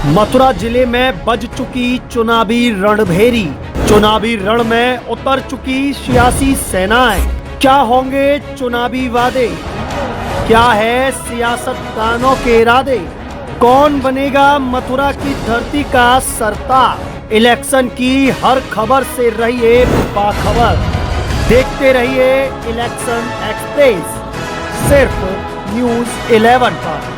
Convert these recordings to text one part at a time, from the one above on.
मथुरा जिले में बज चुकी चुनावी रणभेरी। चुनावी रण में उतर चुकी सियासी सेनाएं। क्या होंगे चुनावी वादे? क्या है सियासतदानों के इरादे? कौन बनेगा मथुरा की धरती का सरताज? इलेक्शन की हर खबर से रहिए बाखबर। देखते रहिए इलेक्शन एक्सप्रेस, सिर्फ न्यूज़ 11 पर।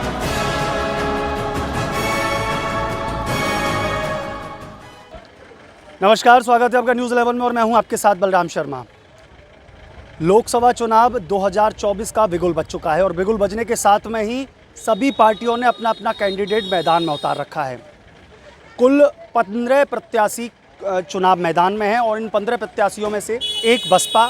नमस्कार, स्वागत है आपका न्यूज़ 11 में और मैं हूं आपके साथ बलराम शर्मा। लोकसभा चुनाव 2024 का बिगुल बज चुका है और बिगुल बजने के साथ में ही सभी पार्टियों ने अपना अपना कैंडिडेट मैदान में उतार रखा है। कुल 15 प्रत्याशी चुनाव मैदान में हैं और इन 15 प्रत्याशियों में से एक बसपा,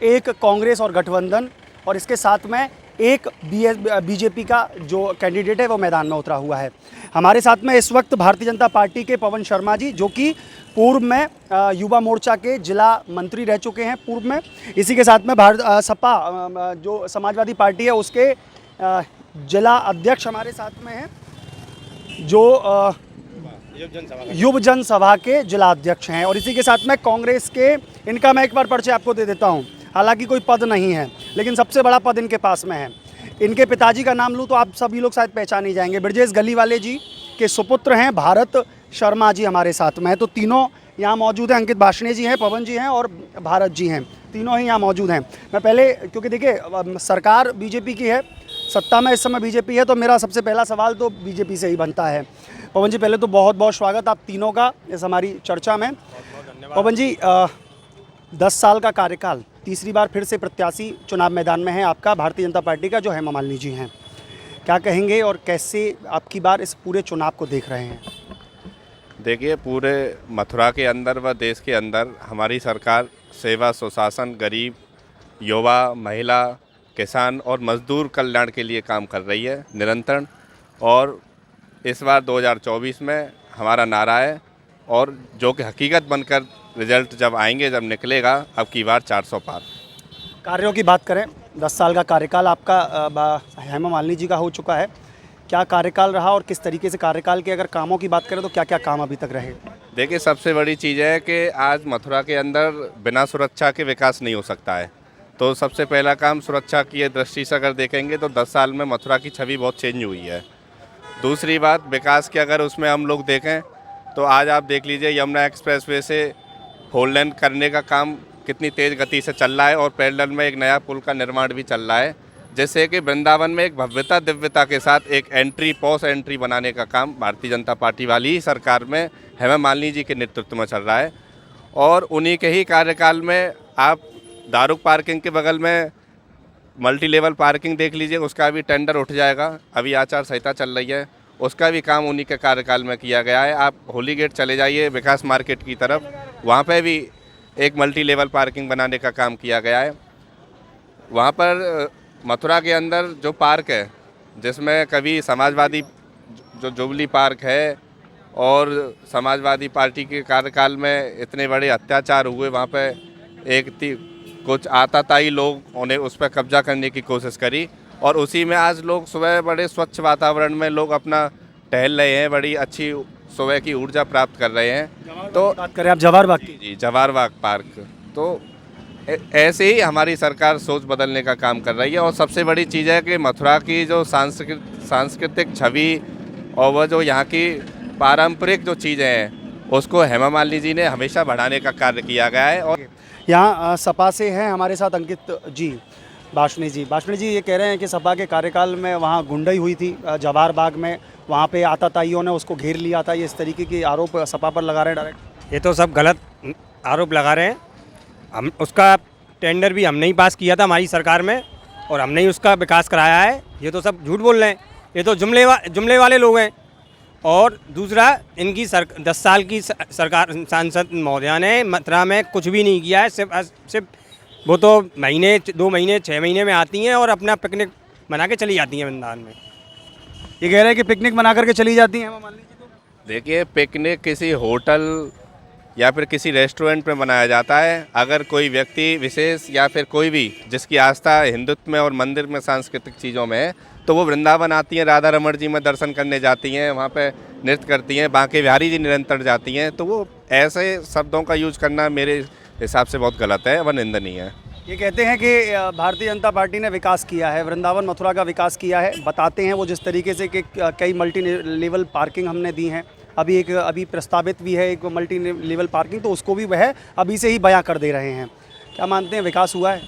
एक कांग्रेस और गठबंधन और इसके साथ में एक बीजेपी का जो कैंडिडेट है वो मैदान में उतरा हुआ है। हमारे साथ में इस वक्त भारतीय जनता पार्टी के पवन शर्मा जी, जो कि पूर्व में युवा मोर्चा के जिला मंत्री रह चुके हैं पूर्व में। इसी के साथ में सपा जो समाजवादी पार्टी है उसके जिला अध्यक्ष हमारे साथ में हैं, जो युव जनसभा के जिला अध्यक्ष हैं। और इसी के साथ में कांग्रेस के, इनका मैं एक बार परिचय आपको दे देता हूं। हालांकि कोई पद नहीं है लेकिन सबसे बड़ा पद इनके पास में है। इनके पिताजी का नाम लूँ तो आप सभी लोग शायद पहचान ही जाएंगे। ब्रजेश गलीवाले जी के सुपुत्र हैं भारत शर्मा जी हमारे साथ में है। तो तीनों यहाँ मौजूद हैं। अंकित बाशने जी हैं, पवन जी हैं और भारत जी हैं, तीनों ही यहाँ मौजूद हैं। मैं पहले, क्योंकि देखिए सरकार बीजेपी की है, सत्ता में इस समय बीजेपी है, तो मेरा सबसे पहला सवाल तो बीजेपी से ही बनता है। पवन जी, पहले तो बहुत बहुत स्वागत आप तीनों का इस हमारी चर्चा में। पवन जी, 10 साल का कार्यकाल, तीसरी बार फिर से प्रत्याशी चुनाव मैदान में है आपका भारतीय जनता पार्टी का, जो हेमा मालिनी जी हैं। क्या कहेंगे और कैसे आपकी बार इस पूरे चुनाव को देख रहे हैं? देखिए, पूरे मथुरा के अंदर व देश के अंदर हमारी सरकार सेवा, सुशासन, गरीब, युवा, महिला, किसान और मजदूर कल्याण के लिए काम कर रही है निरंतर। और इस बार 2024 में हमारा नारा है, और जो कि हकीकत बनकर रिजल्ट जब आएंगे, जब निकलेगा, अब की बार 400 पार। कार्यों की बात करें, 10 साल का कार्यकाल आपका हेमा मालिनी जी का हो चुका है। क्या कार्यकाल रहा और किस तरीके से कार्यकाल के अगर कामों की बात करें तो क्या क्या काम अभी तक रहे? देखिए, सबसे बड़ी चीज़ है कि आज मथुरा के अंदर बिना सुरक्षा के विकास नहीं हो सकता है। तो सबसे पहला काम सुरक्षा की दृष्टि से अगर देखेंगे तो 10 साल में मथुरा की छवि बहुत चेंज हुई है। दूसरी बात, विकास की अगर उसमें हम लोग देखें तो आज आप देख लीजिए, यमुना एक्सप्रेसवे से 4 लेन करने का काम कितनी तेज़ गति से चल रहा है और पैरेलल में एक नया पुल का निर्माण भी चल रहा है, जैसे कि वृंदावन में एक भव्यता दिव्यता के साथ एक एंट्री, पोस्ट एंट्री बनाने का काम भारतीय जनता पार्टी वाली ही सरकार में हेमा मालिनी जी के नेतृत्व में चल रहा है। और उन्हीं के ही कार्यकाल में आप दारुक पार्किंग के बगल में मल्टी लेवल पार्किंग देख लीजिए, उसका भी टेंडर उठ जाएगा। अभी आचार संहिता चल रही है, उसका भी काम उन्हीं के कार्यकाल में किया गया है। आप होली गेट चले जाइए विकास मार्केट की तरफ, वहाँ पे भी एक मल्टी लेवल पार्किंग बनाने का काम किया गया है। वहाँ पर मथुरा के अंदर जो पार्क है, जिसमें कभी समाजवादी जो जुबली पार्क है और समाजवादी पार्टी के कार्यकाल में इतने बड़े अत्याचार हुए, वहाँ पे कुछ आताताई लोग उन्हें उस पर कब्जा करने की कोशिश करी। और उसी में आज लोग सुबह बड़े स्वच्छ वातावरण में लोग अपना टहल रहे हैं, बड़ी अच्छी सुबह की ऊर्जा प्राप्त कर रहे हैं। तो बात करें आप जवाहर बाग की? जी, जवाहर बाग पार्क। तो ऐसे ही हमारी सरकार सोच बदलने का काम कर रही है। और सबसे बड़ी चीज़ है कि मथुरा की जो सांस्कृतिक छवि और वह जो यहाँ की पारंपरिक जो चीज़ें हैं, उसको हेमा मालिनी जी ने हमेशा बढ़ाने का कार्य किया गया है। और यहाँ सपा से हैं हमारे साथ अंकित जी, बाशने जी। बाशने जी ये कह रहे हैं कि सपा के कार्यकाल में वहाँ गुंडई हुई थी जवाहर बाग में, वहाँ पे आताताइयों ने उसको घेर लिया था। ये इस तरीके के आरोप सपा पर लगा रहे हैं डायरेक्ट। ये तो सब गलत आरोप लगा रहे हैं। हम उसका टेंडर भी हमने ही पास किया था हमारी सरकार में, और हमने ही उसका विकास कराया है। ये तो सब झूठ बोल रहे हैं, ये तो जुमले वाले लोग हैं। और दूसरा, इनकी 10 साल की सरकार, सांसद महोदया ने मथुरा में कुछ भी नहीं किया है। सिर्फ वो तो महीने, 2 महीने, 6 महीने में आती हैं और अपना पिकनिक मना के चली जाती हैं वृंदावन में। ये कह रहे हैं कि पिकनिक मना करके चली जाती हैं हेमा मालिनी जी। तो देखिए, पिकनिक किसी होटल या फिर किसी रेस्टोरेंट में मनाया जाता है। अगर कोई व्यक्ति विशेष या फिर कोई भी जिसकी आस्था हिंदुत्व में और मंदिर में सांस्कृतिक चीज़ों में है, तो वो वृंदावन आती हैं, राधा रमण जी में दर्शन करने जाती हैं, वहाँ पे नृत्य करती हैं, बांके बिहारी जी निरंतर जाती हैं। तो वो ऐसे शब्दों का यूज करना मेरे हिसाब से बहुत गलत है, वह निंदनीय है। ये कहते हैं कि भारतीय जनता पार्टी ने विकास किया है, वृंदावन मथुरा का विकास किया है। बताते हैं वो जिस तरीके से कि कई मल्टी लेवल पार्किंग हमने दी हैं, अभी प्रस्तावित भी है एक मल्टी लेवल पार्किंग, तो उसको भी वह अभी से ही बयां कर दे रहे हैं। क्या मानते हैं, विकास हुआ है?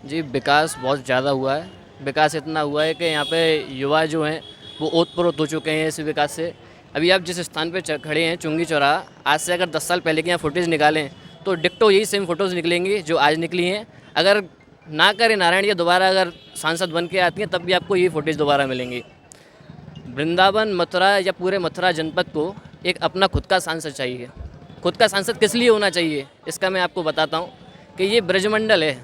जी, विकास बहुत ज़्यादा हुआ है। विकास इतना हुआ है कि यहाँ पे युवा जो हैं वो ओतप्रोत हो चुके हैं इस विकास से। अभी आप जिस स्थान पे खड़े हैं, चुंगी चौराहा, आज से अगर 10 साल पहले के यहाँ फुटेज निकालें तो डिक्टो यही सेम फ़ोटोज़ निकलेंगी जो आज निकली हैं। अगर ना करें नारायण या दोबारा अगर सांसद बन के आती हैं तब भी आपको यही फुटेज दोबारा मिलेंगी। वृंदावन मथुरा या पूरे मथुरा जनपद को एक अपना खुद का सांसद चाहिए। खुद का सांसद किस लिए होना चाहिए, इसका मैं आपको बताता हूँ कि ये ब्रजमंडल है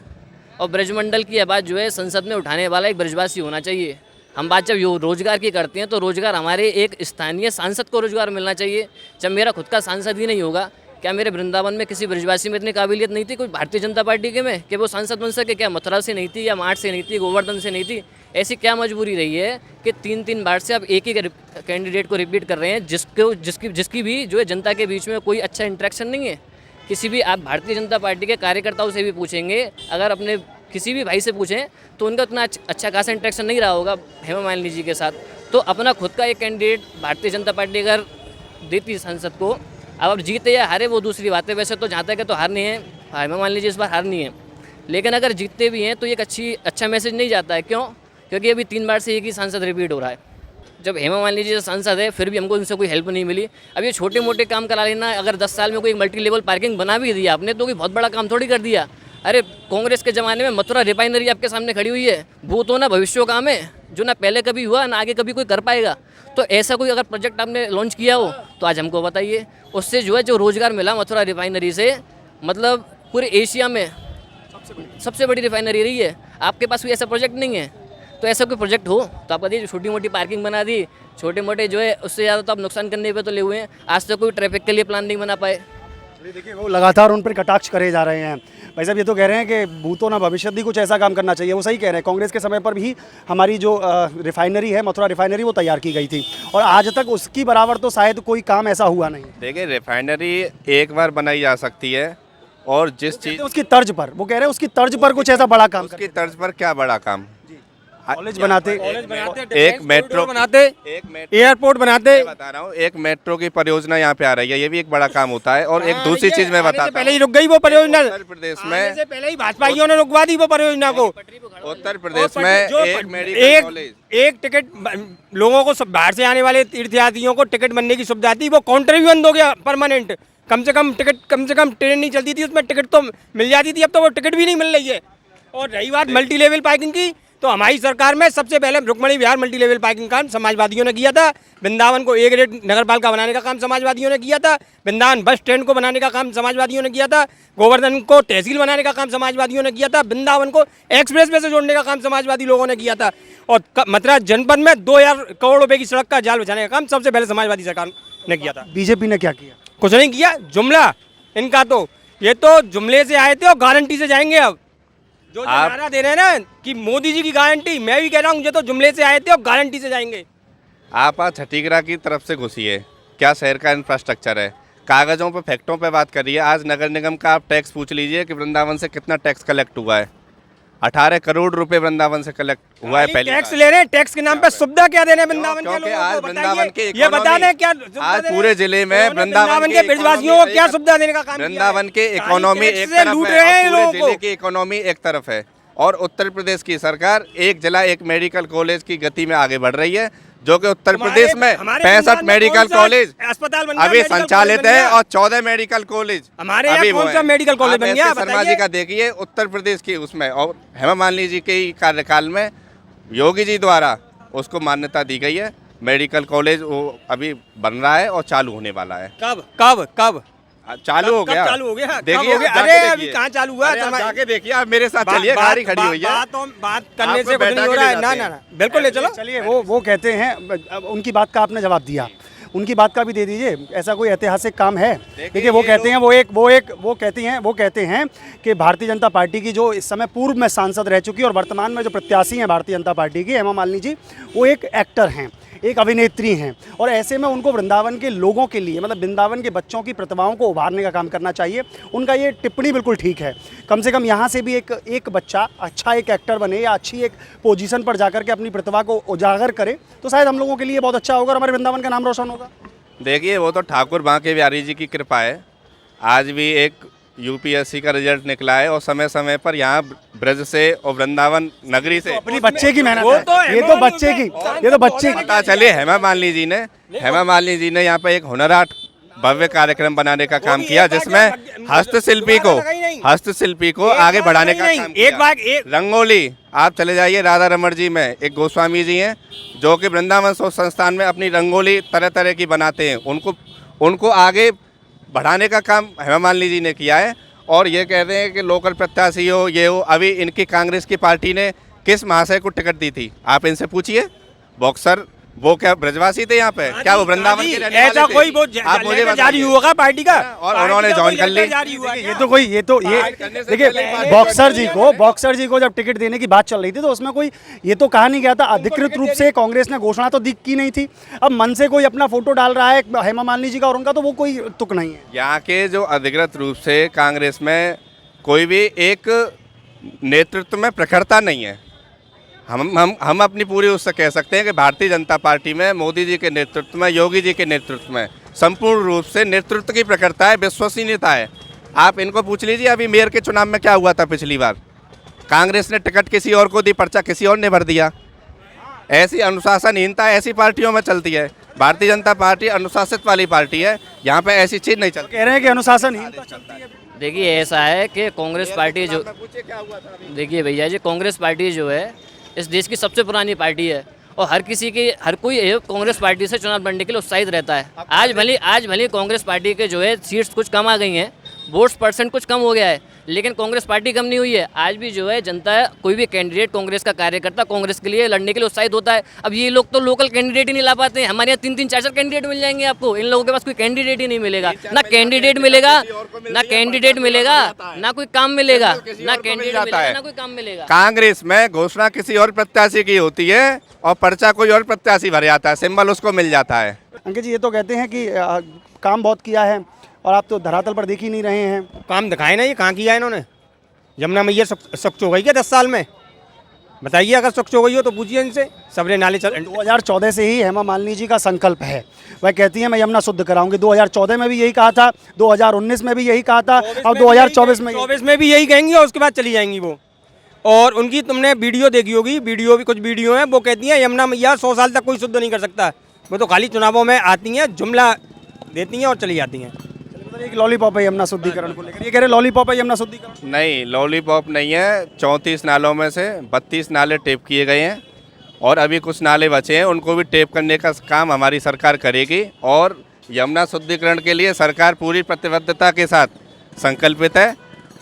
और ब्रजमंडल की आवाज़ जो है संसद में उठाने वाला एक ब्रजवासी होना चाहिए। हम बात जब रोज़गार की करते हैं तो रोज़गार हमारे एक स्थानीय सांसद को रोज़गार मिलना चाहिए। जब मेरा खुद का सांसद ही नहीं होगा, क्या मेरे वृंदावन में किसी ब्रजवासी में इतनी काबिलियत नहीं थी कोई भारतीय जनता पार्टी के में कि वो सांसद बन सके? क्या मथुरा से नहीं थी या माठ से नहीं थी, गोवर्धन से नहीं थी? ऐसी क्या मजबूरी रही है कि 3-3 बार से आप एक ही कैंडिडेट को रिपीट कर रहे हैं जिसकी भी जो है जनता के बीच में कोई अच्छा इंटरेक्शन नहीं है? किसी भी आप भारतीय जनता पार्टी के कार्यकर्ताओं से भी पूछेंगे, अगर अपने किसी भी भाई से पूछें तो उनका उतना अच्छा खासा इंटरेक्शन नहीं रहा होगा हेमा मालिनी जी के साथ। तो अपना खुद का एक कैंडिडेट भारतीय जनता पार्टी अगर देती संसद को, अब आप जीते या हारे वो दूसरी बात है। वैसे तो जहाँ तक है तो हारनी है, हेमा मालिनी जी इस बार हारनी है, लेकिन अगर जीतते भी हैं तो एक अच्छा मैसेज नहीं जाता है। क्यों? क्योंकि अभी 3 बार से एक ही सांसद रिपीट हो रहा है। जब हेमा मालिनी जी सांसद है फिर भी हमको उनसे कोई हेल्प नहीं मिली। अब ये छोटे मोटे काम करा लेना, अगर 10 साल में कोई मल्टी लेवल पार्किंग बना भी दिया आपने तो कोई बहुत बड़ा काम थोड़ी कर दिया। अरे कांग्रेस के ज़माने में मथुरा रिफाइनरी आपके सामने खड़ी हुई है, वो तो ना भविष्य काम है जो ना पहले कभी हुआ ना आगे कभी कोई कर पाएगा। तो ऐसा कोई अगर प्रोजेक्ट आपने लॉन्च किया हो तो आज हमको बताइए। उससे जो है जो रोज़गार मिला मथुरा रिफाइनरी से, मतलब पूरे एशिया में सबसे बड़ी रिफाइनरी रही है। आपके पास कोई ऐसा प्रोजेक्ट नहीं है, तो ऐसा कोई प्रोजेक्ट हो तो आप बताइए। छोटी मोटी पार्किंग बना दी, छोटे मोटे जो है उससे ज़्यादा तो आप नुकसान करने पे तो ले हुए हैं। आज तक कोई ट्रैफिक के लिए प्लान नहीं बना पाए। देखिए वो लगातार उन पर कटाक्ष करे जा रहे हैं। भाई साहब ये तो कह रहे हैं कि भूतो ना भविष्य भी कुछ ऐसा काम करना चाहिए। वो सही कह रहे हैं, कांग्रेस के समय पर भी हमारी जो रिफाइनरी है मथुरा रिफाइनरी वो तैयार की गई थी और आज तक उसकी बराबर तो शायद कोई काम ऐसा हुआ नहीं। देखिए रिफाइनरी एक बार बनाई जा सकती है और जिस चीज़ उसकी तर्ज पर, वो कह रहे हैं उसकी तर्ज पर कुछ ऐसा बड़ा काम, उसकी तर्ज पर क्या बड़ा काम, कॉलेज बनाते, एक मेट्रो बनाते, एक एयरपोर्ट बनाते। मैं बता रहा हूँ, एक मेट्रो की परियोजना यहाँ पे आ रही है, ये भी एक बड़ा काम होता है। और एक दूसरी चीज मैं बताता हूँ, पहले ही रुक गई वो परियोजना। उत्तर प्रदेश में से पहले ही भाजपाइयों ने रुकवा दी वो परियोजना को। उत्तर प्रदेश में एक मेडिकल कॉलेज, एक टिकट लोगों को बाहर से आने वाले तीर्थयात्रियों को टिकट बनने की सुविधा थी, वो काउंटर भी बंद हो गया परमानेंट। कम से कम ट्रेन नहीं चलती थी, उसमें टिकट तो मिल जाती थी, अब तो वो टिकट भी नहीं मिल रही है। और रही बात मल्टी लेवल पार्किंग की, तो हमारी सरकार में सबसे पहले रुक्मणी विहार मल्टी लेवल पार्किंग काम समाजवादियों ने किया था। वृंदावन को एक रेट नगर पालिका बनाने का काम समाजवादियों ने किया था। वृंदावन बस स्टैंड को बनाने का काम समाजवादियों ने किया था। गोवर्धन को तहसील बनाने का काम समाजवादियों ने किया था। वृंदावन को एक्सप्रेस वे से जोड़ने का काम समाजवादी लोगों ने किया था। और मथुरा जनपद में 2000 करोड़ रुपए की सड़क का जाल बिछाने का काम सबसे पहले समाजवादी सरकार ने किया था। बीजेपी ने क्या किया? कुछ नहीं किया। जुमला इनका तो, ये तो जुमले से आए थे और गारंटी से जाएंगे। अब जो नारा दे रहे हैं ना कि मोदी जी की गारंटी, मैं भी कह रहा हूँ ये तो जुमले से आए थे और गारंटी से जाएंगे। आप आज छठीगरा की तरफ से घुसिए, क्या शहर का इंफ्रास्ट्रक्चर है? कागजों पे फैक्टों पे बात करिए। आज नगर निगम का आप टैक्स पूछ लीजिए कि वृंदावन से कितना टैक्स कलेक्ट हुआ है। 18 करोड़ रुपए वृंदावन से कलेक्ट हुआ है। पहले टैक्स ले रहे हैं, टैक्स के नाम पे सुविधा क्या दे रहे हैं वृंदावन के लोगों को? आज वृंदावन के ये बता दें क्या आज पूरे जिले में वृंदावन के ब्रजवासियों को क्या सुविधा देने का काम? वृंदावन के इकोनॉमी एक तरफ है, पूरे जिले की इकोनॉमी एक तरफ है। और उत्तर प्रदेश की सरकार एक जिला एक मेडिकल कॉलेज की गति में आगे बढ़ रही है, जो कि उत्तर प्रदेश में 65 मेडिकल कॉलेज अस्पताल अभी संचालित है और 14 मेडिकल कॉलेज हमारे यहाँ कौन सा मेडिकल कॉलेज बन गया? शर्मा जी का देखिए उत्तर प्रदेश की उसमें, और हेमा मालिनी जी के कार्यकाल में योगी जी द्वारा उसको मान्यता दी गई है। मेडिकल कॉलेज वो अभी बन रहा है और चालू होने वाला है। कब चालू हो गया? चालू हो गया? देखिए, अरे अभी कहाँ चालू हुआ? जाके देखिए, आप मेरे साथ चलिए, गाड़ी खड़ी हुई है। बात करने से कुछ नहीं हो रहा है। ना बिल्कुल ले चलो। चलिए वो कहते हैं, उनकी बात का आपने जवाब दिया। उनकी बात का भी दे दीजिए, ऐसा कोई ऐतिहासिक काम है? देखिए वो ये कहते हैं वो कहती हैं कि भारतीय जनता पार्टी की जो इस समय पूर्व में सांसद रह चुकी है और वर्तमान में जो प्रत्याशी हैं भारतीय जनता पार्टी की, हेमा मालिनी जी, वो एक एक्टर हैं, एक अभिनेत्री हैं, और ऐसे में उनको वृंदावन के लोगों के लिए, मतलब वृंदावन के बच्चों की प्रतिभाओं को उभारने का काम करना चाहिए। उनका ये टिप्पणी बिल्कुल ठीक है। कम से कम यहाँ से भी एक बच्चा अच्छा एक एक्टर बने या अच्छी एक पोजीशन पर जाकर के अपनी प्रतिभा को उजागर करे तो शायद हम लोगों के लिए बहुत अच्छा होगा और हमारे वृंदावन का नाम रोशन होगा। देखिए वो तो ठाकुर बांके बिहारी जी की कृपा है। आज भी एक यूपीएससी का रिजल्ट निकला है और समय समय पर यहाँ ब्रज से और वृंदावन नगरी से अपनी बच्चे की मेहनत है, ये तो बच्चे की पता चले हेमा मालिनी जी ने यहाँ पे एक हुनर हाट भव्य कार्यक्रम बनाने का काम किया, जिसमें हस्तशिल्पी को आगे बढ़ाने का काम किया। रंगोली आप चले जाइए राधा रमण जी में, एक गोस्वामी जी हैं जो कि वृंदावन शोध संस्थान में अपनी रंगोली तरह तरह की बनाते हैं, उनको आगे बढ़ाने का काम हेमा मालिनी जी ने किया है। और ये कहते हैं कि लोकल प्रत्याशी हो ये हो, अभी इनकी कांग्रेस की पार्टी ने किस महाशय को टिकट दी थी, आप इनसे पूछिए। बॉक्सर वो क्या ब्रजवासी थे यहाँ पे, क्या वो वृंदावन के रहने ऐसा वाले कोई वो थे? आप मुझे जारी हुआ पार्टी का, और उन्होंने ज्वाइन कर ली। ये देखिए बॉक्सर जी को जब टिकट देने की बात चल रही थी तो उसमें कोई ये तो कहा नहीं गया था, अधिकृत रूप से कांग्रेस ने घोषणा तो की नहीं थी। अब मन से कोई अपना फोटो डाल रहा है हेमा मालिनी जी का और उनका, तो वो कोई तुक नहीं है। यहाँ के जो अधिकृत रूप से कांग्रेस में कोई भी एक नेतृत्व में प्रखरता नहीं है। हम अपनी पूरी उससे कह सकते हैं कि भारतीय जनता पार्टी में मोदी जी के नेतृत्व में, योगी जी के नेतृत्व में संपूर्ण रूप से नेतृत्व की प्रखरता है, विश्वसनीयता है। आप इनको पूछ लीजिए अभी मेयर के चुनाव में क्या हुआ था पिछली बार, कांग्रेस ने टिकट किसी और को दी, पर्चा किसी और ने भर दिया। ऐसी अनुशासनहीनता ऐसी पार्टियों में चलती है। भारतीय जनता पार्टी अनुशासित वाली पार्टी है, यहाँ पे ऐसी चीज़ नहीं चलती। कह रहे हैं कि अनुशासनहीनता चलती है। देखिए ऐसा है कि कांग्रेस पार्टी जो, देखिए भैया जी, कांग्रेस पार्टी जो है इस देश की सबसे पुरानी पार्टी है और हर कोई कांग्रेस पार्टी से चुनाव लड़ने के लिए उत्साहित रहता है। आज भले कांग्रेस पार्टी के जो है सीट्स कुछ कम आ गई हैं, वोट्स परसेंट कुछ कम हो गया है, लेकिन कांग्रेस पार्टी कम नहीं हुई है। आज भी जो है जनता, कोई भी कैंडिडेट, कांग्रेस का कार्यकर्ता कांग्रेस के लिए लड़ने के लिए उत्साहित होता है। अब ये लोग तो लोकल कैंडिडेट ही नहीं ला पाते हैं। हमारे यहाँ 3-3, 4-4 कैंडिडेट मिल जाएंगे आपको, इन लोगों के पास कोई कैंडिडेट ही नहीं मिलेगा। ना कैंडिडेट मिलेगा, ना कोई काम मिलेगा, ना कैंडिडेट मिलेगा, ना कोई काम मिलेगा। कांग्रेस में घोषणा किसी और प्रत्याशी की होती है और पर्चा कोई और प्रत्याशी भर जाता है, सिंबल उसको मिल जाता है। अंकित जी ये तो कहते हैं कि काम बहुत किया है और आप तो धरातल पर देख ही नहीं रहे हैं। काम दिखाए ना, ये कहाँ किया है इन्होंने? यमुना मैया स्वच्छ हो गई क्या 10 साल में? बताइए, अगर स्वच्छ हो गई हो तो पूछिए इनसे। सबरे नाले 2014 से ही हेमा मालिनी जी का संकल्प है, वह कहती हैं मैं यमुना शुद्ध कराऊंगी। 2014 में भी यही कहा था, 2019 में भी यही कहा था, और 2024 में भी यही कहेंगी और उसके बाद चली जाएंगी वो। और उनकी तुमने वीडियो देखी होगी, वीडियो भी कुछ वीडियो हैं, वो कहती हैं यमुना मैया 100 साल तक कोई शुद्ध नहीं कर सकता। वो तो खाली चुनावों में आती हैं, जुमला देती हैं और चली जाती हैं। एक लॉलीपॉप है यमुना शुद्धिकरण को लेकर, ये कह रहे लॉलीपॉप है यमुना शुद्धिकरण। नहीं, लॉलीपॉप नहीं है। 34 नालों में से 32 नाले टेप किए गए हैं और अभी कुछ नाले बचे हैं, उनको भी टेप करने का काम हमारी सरकार करेगी। और यमुना शुद्धिकरण के लिए सरकार पूरी प्रतिबद्धता के साथ संकल्पित है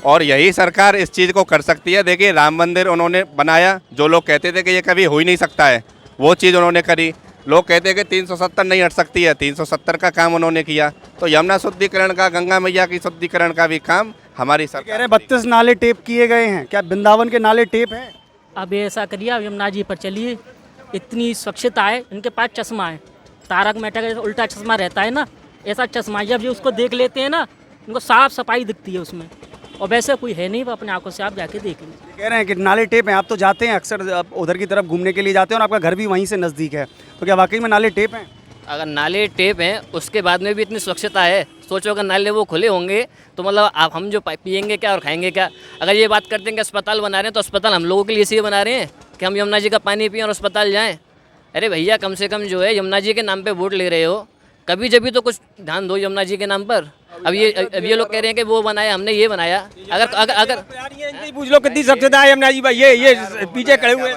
और यही सरकार इस चीज़ को कर सकती है। देखिए राम मंदिर उन्होंने बनाया, जो लोग कहते थे कि ये कभी हो ही नहीं सकता है, वो चीज़ उन्होंने करी। लोग कहते हैं कि 370 नहीं हट सकती है, 370 का काम उन्होंने किया। तो यमुना शुद्धिकरण का, गंगा मैया की शुद्धिकरण का भी काम हमारी सरकार कह रहे 32 नाले टेप किए गए हैं। क्या वृंदावन के नाले टेप हैं? अब ऐसा करिए, अब यमुना जी पर चलिए, इतनी स्वच्छता है, इनके पास चश्मा है, तारक मेहता का जैसा उल्टा चश्मा रहता है ना, ऐसा चश्मा। जब ये उसको देख लेते हैं ना, उनको साफ सफाई दिखती है उसमें, और वैसे कोई है नहीं, वो अपने आंखों से आप जाके देख लीजिए। कह रहे हैं कि नाले टेप हैं। आप तो जाते हैं अक्सर, उधर की तरफ घूमने के लिए जाते हैं और आपका घर भी वहीं से नज़दीक है, तो क्या वाकई में नाले टेप हैं? अगर नाले टेप हैं, उसके बाद में भी इतनी स्वच्छता है, सोचो अगर नाले वो खुले होंगे तो मतलब आप, हम जो पियेंगे क्या और खाएंगे क्या? अगर ये बात करते हैं कि अस्पताल बना रहे हैं, तो अस्पताल हम लोगों के लिए इसलिए बना रहे हैं कि हम यमुना जी का पानी पिएं और अस्पताल जाएँ। अरे भैया, कम से कम जो है यमुना जी के नाम पे वोट ले रहे हो, कभी जब भी तो कुछ ध्यान दो यमुना जी के नाम पर। अब ये लोग कह रहे हैं कि वो बनाया, हमने ये बनाया। अगर पूछ लो कितनी स्वच्छता है यमुना जी भाई, ये पीछे खड़े हुए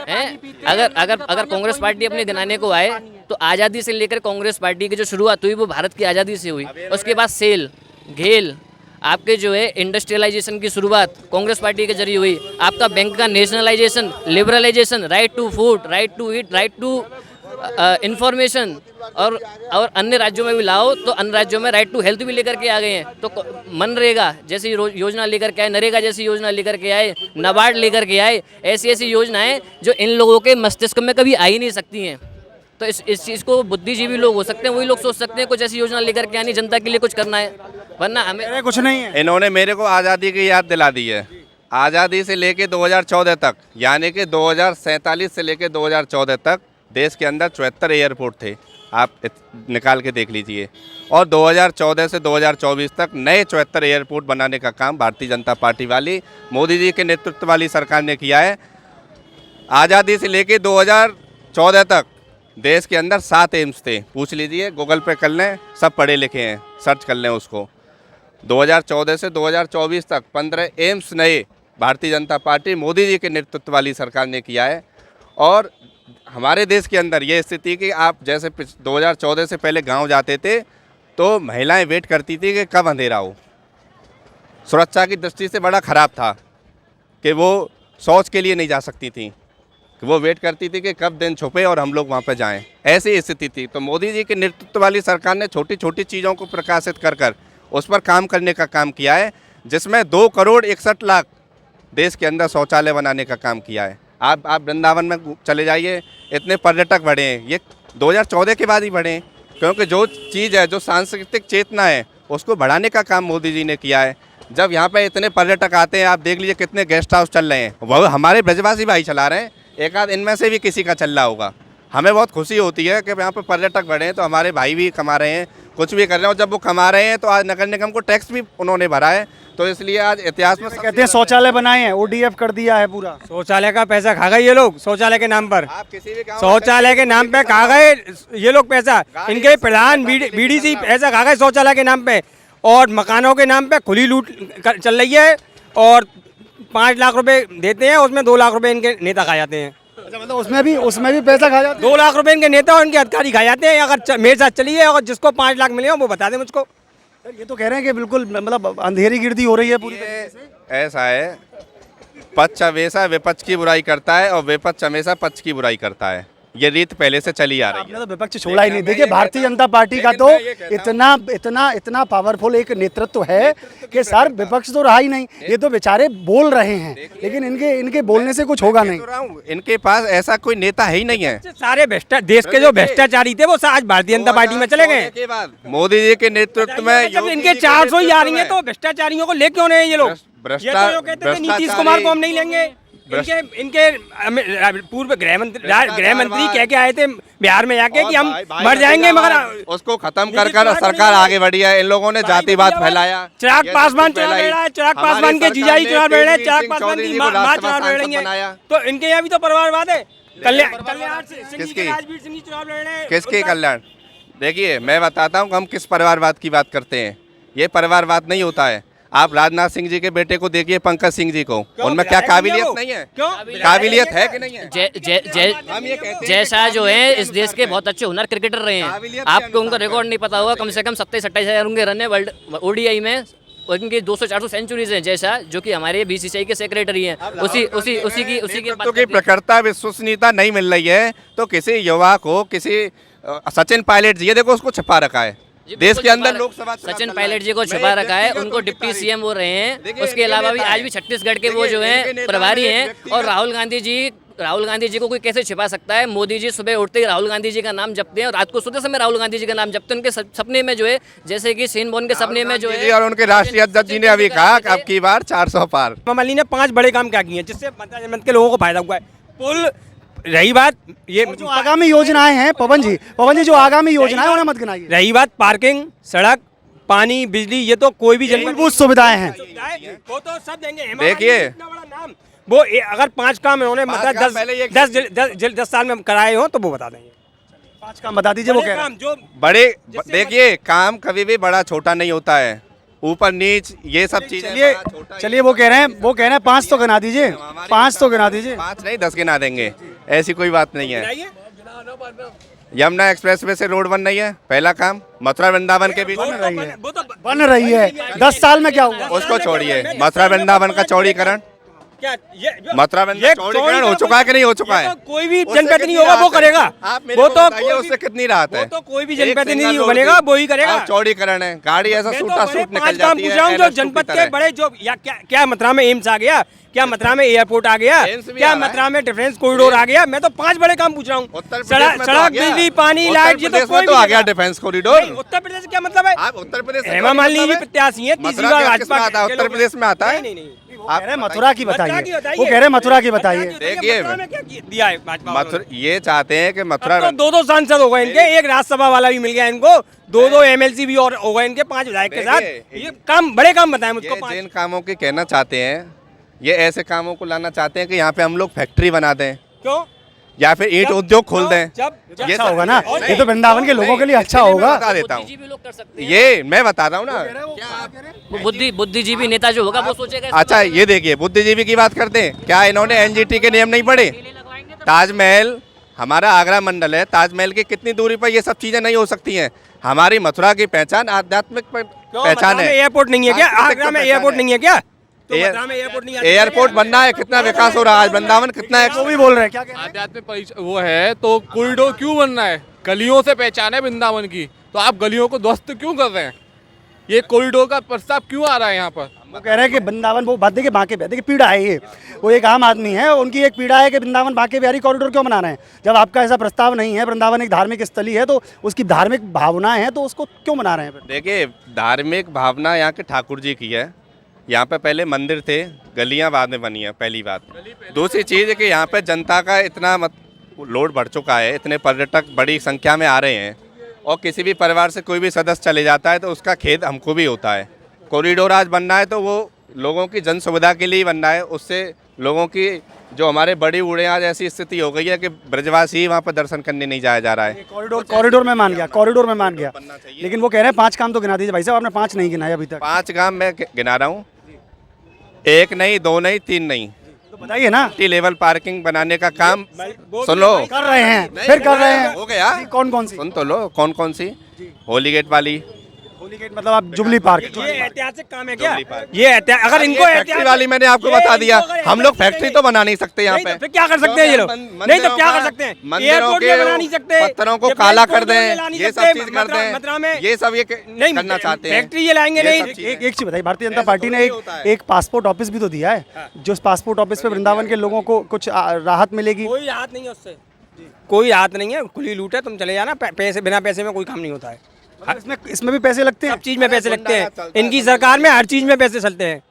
हैं। अगर कांग्रेस पार्टी अपने गिनाने को आए तो आज़ादी से लेकर कांग्रेस पार्टी की जो शुरुआत हुई वो भारत की आज़ादी से हुई। उसके बाद सेल, घेल, आपके जो है इंडस्ट्रियलाइजेशन की शुरुआत कांग्रेस पार्टी के जरिए हुई। आपका बैंक का nationalisation, liberalisation, right to food, right to eat, right to information और अन्य राज्यों में भी लाओ, तो अन्य राज्यों में राइट टू हेल्थ भी लेकर के आ गए हैं। तो मनरेगा जैसी योजना लेकर के आए, नरेगा जैसी योजना लेकर के आए, नाबार्ड लेकर के आए, ऐसी ऐसी योजनाएं जो इन लोगों के मस्तिष्क में कभी आ ही नहीं सकती हैं। तो इस चीज़ को बुद्धिजीवी लोग हो सकते हैं, वही लोग सोच सकते हैं कुछ ऐसी योजना लेकर के आनी, जनता के लिए कुछ करना है, वरना हमें कुछ नहीं है। इन्होंने मेरे को आज़ादी की याद दिला दी है। आज़ादी से लेके 2014 तक, यानी कि 2047 से लेके 2014 तक देश के अंदर 74 एयरपोर्ट थे, आप निकाल के देख लीजिए। और 2014 से 2024 तक नए 74 एयरपोर्ट बनाने का काम भारतीय जनता पार्टी वाली मोदी जी के नेतृत्व वाली सरकार ने किया है। आज़ादी से लेके 2014 तक देश के अंदर 7 एम्स थे, पूछ लीजिए, गूगल पे कर लें, सब पढ़े लिखे हैं, सर्च कर लें उसको। 2014 से 2024 तक 15 एम्स नए भारतीय जनता पार्टी मोदी जी के नेतृत्व वाली सरकार ने किया है। और हमारे देश के अंदर ये स्थिति कि आप जैसे 2014 से पहले गांव जाते थे तो महिलाएं वेट करती थी कि कब अंधेरा हो। सुरक्षा की दृष्टि से बड़ा ख़राब था कि वो शौच के लिए नहीं जा सकती थी, कि वो वेट करती थी कि कब दिन छुपे और हम लोग वहाँ पर जाएं, ऐसी स्थिति थी। तो मोदी जी के नेतृत्व वाली सरकार ने छोटी छोटी चीज़ों को प्रकाशित कर कर उस पर काम करने का काम किया है, जिसमें 2 करोड़ 61 लाख देश के अंदर शौचालय बनाने का काम किया है। आप वृंदावन में चले जाइए, इतने पर्यटक बढ़े हैं, ये 2014 के बाद ही बढ़े हैं, क्योंकि जो चीज़ है, जो सांस्कृतिक चेतना है, उसको बढ़ाने का काम मोदी जी ने किया है। जब यहाँ पे इतने पर्यटक आते हैं, आप देख लीजिए कितने गेस्ट हाउस चल रहे हैं, वह हमारे ब्रजवासी भाई चला रहे हैं, एक आध इनमें से भी किसी का चल रहा होगा। हमें बहुत खुशी होती है कि यहाँ पर पर्यटक बढ़े हैं, तो हमारे भाई भी कमा रहे हैं, कुछ भी कर रहे हैं। और जब वो कमा रहे हैं तो आज नगर निगम को टैक्स भी उन्होंने भरा है, तो इसलिए आज इतिहास में कहते हैं शौचालय बनाए हैं, ODF कर दिया है पूरा। शौचालय का पैसा खा गए ये लोग, शौचालय के नाम पर, आप किसी भी गाँव शौचालय के नाम पे खा गए ये लोग पैसा। इनके प्रधान BDC पैसा खा गए शौचालय के नाम पे, और मकानों के नाम पे खुली लूट चल रही है। और 5 लाख रुपए देते हैं, उसमें 2 लाख रुपए इनके नेता खा जाते हैं। अच्छा, मतलब उसमें भी पैसा खा जाते हैं। 2 लाख रुपए इनके नेता और इनके अधिकारी खा जाते हैं। अगर मेरे साथ चलिए और जिसको 5 लाख मिले हो वो बता दें मुझको। ये तो कह रहे हैं कि बिल्कुल मतलब अंधेरी गिरदी हो रही है पूरी तरीके से। ऐसा है, पक्ष हमेशा विपक्ष की बुराई करता है और विपक्ष हमेशा पक्ष की बुराई करता है। ये रीत पहले से चली आ रही आपने है। तो विपक्ष छोड़ा ही नहीं। देखिए, भारतीय जनता पार्टी का तो इतना पावरफुल एक नेतृत्व है कि सर विपक्ष तो रहा ही नहीं, ये तो बेचारे बोल रहे हैं, लेकिन इनके बोलने से कुछ होगा नहीं। इनके पास ऐसा कोई नेता है ही नहीं है। सारे देश के जो भ्रष्टाचारी थे वो आज भारतीय जनता पार्टी में चले गए। के बाद मोदी जी के नेतृत्व में जब इनके 400 ही आ रही है तो भ्रष्टाचारियों को ले क्यों नहीं ये लोग? ये तो यो कहते थे नीतीश कुमार को हम नहीं लेंगे। इनके पूर्व गृह मंत्री कह के आए थे बिहार में जाके कि हम मर जाएंगे, मगर उसको खत्म कर सरकार आगे बढ़ी है। इन लोगों ने जातिवाद फैलाया। चिराग पासवान चुनाव लड़ रहा है, चिराग पासवान के जीजाजी चुनाव लड़ रहे हैं, चिराग पासवान की मां चुनाव लड़ रही है, तो इनके यहाँ भी तो परिवारवाद है। कल्याण सिंह जी, राजवीर सिंह जी चुनाव लड़ रहे हैं। किसके कल्याण? देखिए, मैं बताता हूँ हम किस परिवारवाद की बात करते हैं। ये परिवारवाद नहीं होता है। आप राजनाथ सिंह जी के बेटे को देखिए, पंकज सिंह जी को, उनमें क्या काबिलियत नहीं है? क्यों काबिलियत है कि नहीं है? जय शाह जो है इस देश के बहुत अच्छे हुनर क्रिकेटर रहे हैं। आपको उनका रिकॉर्ड नहीं पता होगा, कम से कम 27-28 हज़ार उनके रन है वर्ल्ड ODI में, और इनकी 200-400 सेंचुरीज हैं। जय शाह जो कि हमारे BCCI के सेक्रेटरी हैं, उसी की प्रखरता विश्वसनीयता नहीं मिल रही है, तो किसी युवा को, किसी सचिन पायलट जी, ये देखो उसको छिपा रखा है देश के अंदर। लोकसभा सचिन पायलट जी को छुपा रखा है, उनको डिप्टी CM वो रहे हैं। उसके अलावा भी आज भी छत्तीसगढ़ के वो जो हैं प्रभारी हैं। और राहुल गांधी जी को कोई कैसे छिपा सकता है? मोदी जी सुबह उठते ही राहुल गांधी जी का नाम जपते हैं, और रात को सोते समय राहुल गांधी जी का नाम जपते हैं। उनके सपने में जो है, जैसे कि सीन बोन के सपने में जो है, और उनके राष्ट्रीय अध्यक्ष जी ने अभी कहा कि अब की बार 400 पार। ममली ने 5 बड़े काम क्या किए हैं जिससे जनता के लोगों को फायदा हुआ है। पुल, रही बात ये जो आगामी योजनाएं हैं पवन जी जो आगामी योजनाएं उन्हें मत गिनाइए। रही बात पार्किंग, सड़क, पानी, बिजली, ये तो कोई भी मूलभूत सुविधाएं हैं, वो तो सब देंगे। देखिए, वो अगर 5 काम उन्होंने मतलब 10 साल में कराए हो तो वो बता देंगे। 5 काम बता दीजिए। वो कह रहे हैं जो बड़े, देखिए काम कभी भी बड़ा छोटा नहीं होता है, ऊपर नीच ये सब चीजें। चलिए वो कह रहे हैं 5 तो गिना दीजिए, 5 तो गिना दीजिए। 5 नहीं 10 गिना देंगे, ऐसी कोई बात नहीं है। यमुना एक्सप्रेसवे से रोड बन रही है, पहला काम। मथुरा वृंदावन के बीच बन रही है 10 साल में क्या हुआ? उसको छोड़िए, मथुरा वृंदावन का चौड़ीकरण क्या ये मथुरा में ये चौड़ीकरण हो चुका है कि नहीं हो चुका ये है? तो कोई भी उससे जनप्रतिनिधि कितनी होगा वो राहत है? करेगा। आप मेरे वो को तो बताइए उससे कितनी राहत है? वो तो कोई भी एक जनप्रतिनिधि सिंगल रोड बनेगा की- वो ही करेगा। आप चौड़ीकरण है, गाड़ी ऐसा मैं तो सूटा बड़े सूट निकल 5 काम जाती पूछ रहा हूँ, है जो LS2 की जनपद के तरह। बड़े जो या क्या मथुरा में एम्स आ गया, क्या मथुरा में एयरपोर्ट आ गया, एम्स भी क्या आ रहा है। मथुरा में डिफेंस कॉरिडोर आ गया? मैं तो 5 बड़े काम पूछ रहा हूँ। उत्तर प्रदेश में तो आ सड़क, गया। बिजली, पानी, उत्तर लाइट, ये तो प्रदेश में कोई तो भी आ गया देगा। Defence corridor. नहीं, उत्तर प्रदेश से क्या मतलब है? आप उत्तर प्रदेश से हेमा क्या मालिनी मतलब जी प्रत्याशी हैं, तीसरी मथुरा बार के किसमें भाजपा आता है? के उत्तर लोग- प्रदेश में आता है? नहीं, नहीं, नहीं। कह रहे हैं मथुरा की मथुरा बताइए, की बताइए। वो कह रहे हैं मथुरा की बताइए। देखिए, मथुरा में क्या दिया है भाजपा वालों ने? मथुरा ये चाहते हैं कि मथुरा अब तो 2-2 सांसद हो गए इनके, एक राज्यसभा वाला भी मिल गया इनको, 2-2 MLC भी और हो गए इनके, 5 विधायक के साथ। देखिए, ये काम, बड़े काम बताएं मुझको। ये 5 जिन कामों की कहना चाहते हैं, ये ऐसे कामों को लाना चाहते हैं कि यहाँ पे हम लोग फैक्ट्री बना दें क्यों? या फिर ईंट उद्योग खोल दें। जब ये अच्छा सब- होगा ना, नहीं, ये तो वृंदावन के लोगों के लिए अच्छा इसके मैं होगा। बता देता हूँ, बुद्धिजीवी लोग कर सकते हैं। ये मैं बता रहा हूँ ना। वो बुद्धिजीवी नेता जो होगा वो सोचेगा इसके अच्छा ये देखिए, बुद्धिजीवी की बात करते हैं, क्या इन्होंने NGT के नियम नहीं पढ़े? ताजमहल हमारा आगरा मंडल है, ताजमहल की कितनी दूरी पर ये सब चीजें नहीं हो सकती हैं। हमारी मथुरा की पहचान आध्यात्मिक पहचान है। एयरपोर्ट नहीं है क्या? सांस्कृतिक आगरा में पहचान एयरपोर्ट है। नहीं है क्या? तो एयर- मथुरा में एयरपोर्ट नहीं है। एयरपोर्ट बनना है, कितना विकास हो रहा है आज वृंदावन, कितना वो भी बोल रहे हैं, क्या कह रहे हैं? आध्यात्मिक वो है तो कॉरिडोर क्यों बनना है? गलियों से पहचान है वृंदावन की, तो आप गलियों को ध्वस्त क्यों कर रहे हैं? ये कॉरिडोर का प्रस्ताव क्यों आ रहा है यहाँ पर? वो कह रहे हैं कि वृंदावन, वो बात देखिए बांके बिहारी, देखिए पीड़ा है ये, वो एक आम आदमी है, उनकी एक पीड़ा है कि वृंदावन बांके बिहारी कॉरिडोर क्यों बना रहे हैं। जब आपका ऐसा प्रस्ताव नहीं है, वृंदावन एक धार्मिक स्थली है, तो उसकी धार्मिक भावनाएं हैं, तो उसको क्यों बना रहे हैं फिर? देखिए, धार्मिक भावना यहाँ के ठाकुर जी की है। यहाँ पे पहले मंदिर थे, गलियाँ बाद में बनी है, पहली बात। दूसरी चीज़ है कि यहाँ पे जनता का इतना लोड बढ़ चुका है, इतने पर्यटक बड़ी संख्या में आ रहे हैं, और किसी भी परिवार से कोई भी सदस्य चले जाता है तो उसका खेद हमको भी होता है। कॉरिडोर आज बनना है तो वो लोगों की जन सुविधा के लिए बनना है, उससे लोगों की जो हमारे बड़ी बूढ़े आज ऐसी स्थिति हो गई है कि ब्रजवासी वहाँ पर दर्शन करने नहीं जाया जा रहा है। कॉरिडोर में मान गया, कॉरिडोर में मान गया, लेकिन वो कह रहे हैं 5 काम तो गिना दीजिए भाई साहब, आपने 5 नहीं गिनाए अभी तक। 5 काम मैं गिना रहा हूँ, 1 नहीं, 2 नहीं, 3 नहीं। तो बताइए ना। मल्टी लेवल पार्किंग बनाने का काम सुन लो, कर रहे हैं, फिर कर रहे हैं। हो गया। कौन कौन सी? सुन तो लो, कौन कौन सी? होली गेट वाली, होली गेट मतलब आप जुबली पार्क। ये ऐतिहासिक काम है क्या? Jubilee park. ये अगर इनको फैक्ट्री वाली मैंने आपको बता दिया, हम लोग फैक्ट्री तो बना नहीं सकते यहाँ पे। फिर क्या कर सकते हैं ये लोग? नहीं तो क्या कर सकते हैं? मंदिरों एयरपोर्ट के भी बना नहीं सकते, पत्थरों को ये काला एयरपोर्ट कर भी दें, ला नहीं ये सब सकते, चीज कर मथुरा में दें, ये सब ये नहीं करना चाहते हैं। फैक्ट्री ये लाएंगे ये नहीं। सब चीज़। एक चीज बताइए, भारतीय जनता पार्टी ने एक पासपोर्ट ऑफिस भी तो दिया है, जो उस पासपोर्ट ऑफिस पे वृंदावन के लोगों को कुछ राहत मिलेगी। कोई राहत नहीं है उससे, कोई राहत नहीं है, खुली लूट है, तुम चले जाना, पैसे बिना पैसे में कोई काम नहीं होता है। इसमें भी पैसे लगते हैं। सब चीज में पैसे लगते हैं, इनकी सरकार में हर चीज में पैसे चलते हैं।